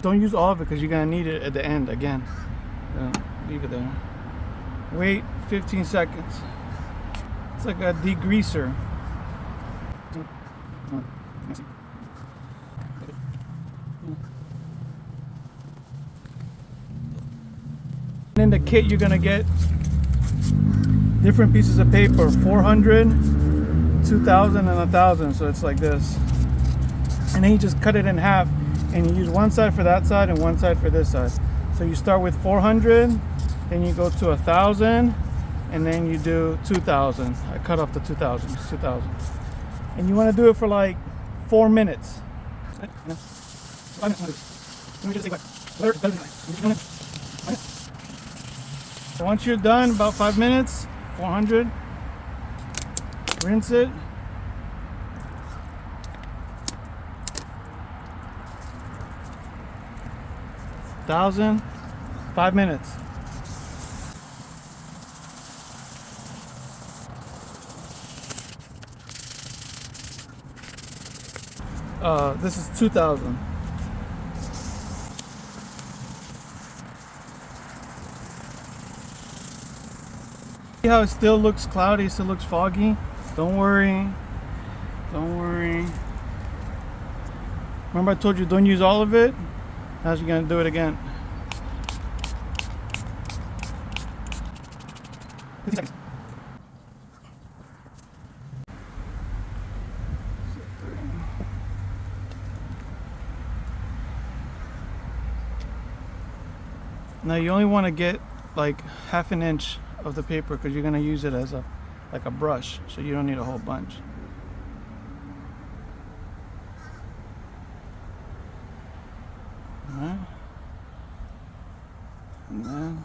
don't use all of it because you're gonna need it at the end again. Leave it there. Wait 15 seconds. It's like a degreaser. In the kit you're gonna get different pieces of paper, 400, 2,000 and 1,000, so it's like this. And then you just cut it in half and you use one side for that side and one side for this side. So you start with 400, then you go to 1,000, and then you do 2,000. I cut off the 2,000, it's 2,000. And you want to do it for like 4 minutes. So once you're done, about 5 minutes, 400, rinse it. $1,000, 5 minutes. This is 2,000. See how it still looks cloudy, still looks foggy? Don't worry. Don't worry. Remember I told you don't use all of it? Now you're gonna do it again. 50 seconds. Now you only want to get like half an inch of the paper because you're gonna use it as like a brush, so you don't need a whole bunch. Alright. And then